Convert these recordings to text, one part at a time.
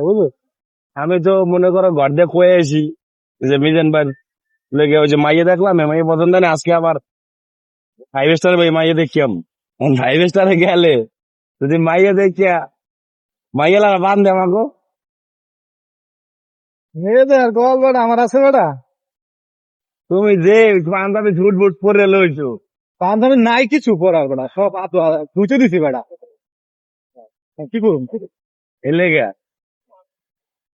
বুঝলো। আমি তো মনে করো ঘর দিয়ে কয়ে আসি যে মিজান ভাই লেগে ওই যে মাইয়ে দেখলাম মাইয়ে পছন্দ না আজকে আবার 5 স্টার ভাই মাইয়ে দেখিয়াম 5 স্টারে গেলে যদি মাইয়ে দেখিয়া মাইয়ে লাগা বান্ধে আমাকে মেয়েদের আর গল বেটা আমার আছে বেটা। তুমি যে পাঞ্জাবি ঝুট বুট পরে লইছো পাঞ্জাবি নাই কিছু পরার বেটা, সব ধুচে দিছি বেটা। কি করুন? এ লেগে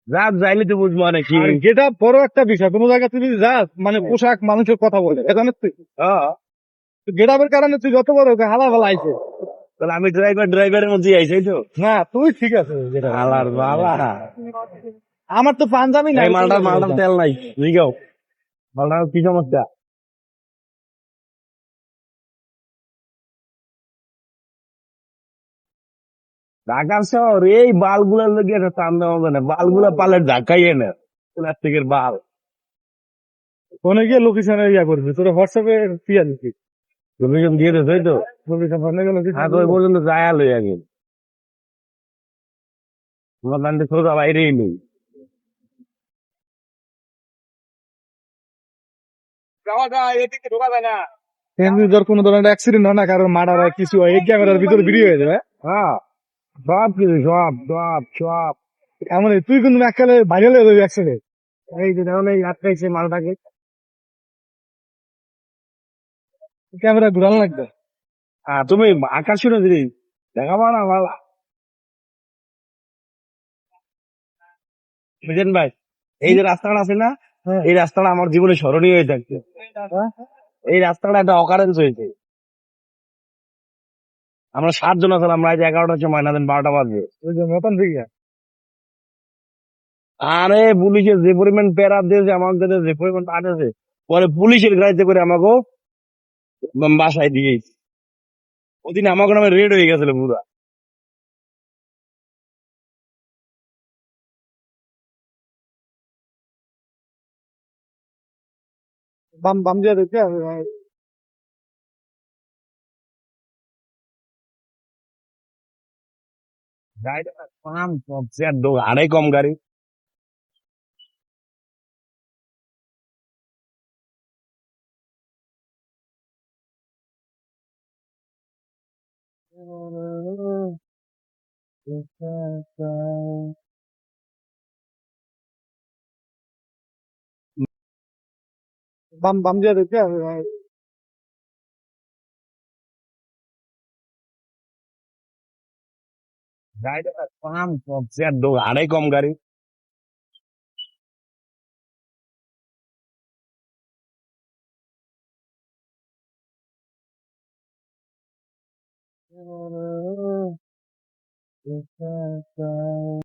রাত যাইলে তো বুঝবো নাকি আর যেটা বড় একটা বিষয়, কোনো জায়গায় তুই যদি যাস মানে পোশাক মানুষের কথা বলে এখানে তুই হ্যাঁ গেটাপের কারণে তুই যত বড় হালা ফালা আইছে। তাহলে আমি ড্রাইভারের মধ্যে আইসাই তো না তুই ঠিক আছে যেটা। আলার বাবা আমার তো পাঞ্জাবি নাই। এই মালটার তেল নাই বুঝিও মালটার কি সমস্যা ঢাকার শহর এই বালগুলার লোক একটা টান দেওয়া হবে না বালগুলা পালে ঢাকাই না প্লাস্টিকের বাল ফোনে গিয়ে লোকেশনে ইয়া করবি, তোর হোয়াটসঅ্যাপে পিয়া দিচ্ছি লোকেশন দিয়ে দেয় তাই তো লোকেশন, ফোনে গিয়ে লোকেশন। হ্যাঁ তো ওই পর্যন্ত যায় লই আগে তোমার দান্ডে সোজা বাইরেই নেই এমনি ধর কোনো ধরনের অ্যাক্সিডেন্ট হয় না, কারণ মার্ডার হয় কিছু হয়, এই ক্যামেরার ভিতরে ভিডিও হয়ে যাবে। হ্যাঁ সব কিছু সব এমন তুই কিন্তু এককালে ভাইরাল হয়ে যাবি একসাথে। এই যে দেখো না, এই আটকাইছে মালটাকে ক্যামেরা ঘুরানো লাগবে। তুমি আকাশ শুনে দিদি দেখাবো না মালা বুঝলেন ভাই এই যে রাস্তাটা আছে না হ্যাঁ। এই রাস্তাটা আমার জীবনে স্মরণীয় হয়ে থাকছে হ্যাঁ? এই রাস্তাটা একটা অকারেন্স হয়েছে আমরা 7 জন আছিলাম আমরা আজ 11টার সময় না দেন 12টা বাজবে ওই যে মতন দিকে আরে পুলিশের যে পরিমাণ প্যারা দিয়েছে আমাদের যে পরিমাণ পাঠাচ্ছে পরে পুলিশের গাড়িতে করে আমাকে বাসায় দিয়ে ওদিন আমাকে নামে রেড হয়ে গেছিল পুরা বাম বাম দিয়ে দেখে গাড়িটা পাম কমছে আর আড়াই কম গাড়ি বাম বাম দিয়ে দেখে গাড়িটা পাম কমছে আর আড়াই কম গাড়ি